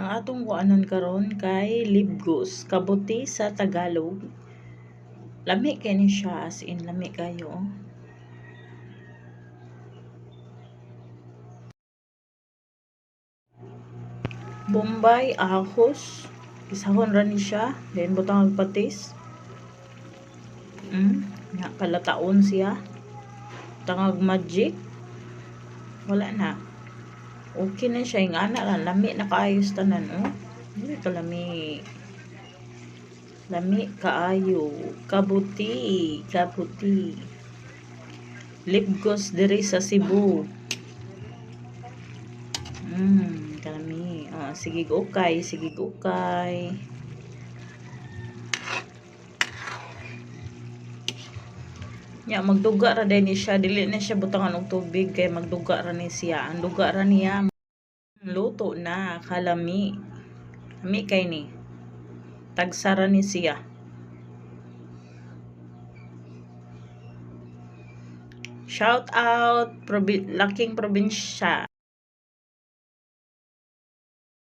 Ang atong kuanon karon kay libgos, kabuti sa Tagalog. Lami kay ni siya, as in lami kayo. Bombay, ahos, isahon ra ni siya, then butang og patis. Nga kalataon siya. Tangag magic. Wala na. Okay na siya, yung ana lang, lami na kaayos tanan, oh. Hindi ka lami. Lami kaayo. Kabuti, kabuti. Libgos diri sa Cebu. Kalami. Oh, sige ukay, sige ukay. Ya, magduga ra din siya, dili na siya butangan og tubig kay magduga ra ni siya. Ang duga ra niya luto na, kalami. Lami kay ni. Tagsara ni siya. Shout out laking probinsya.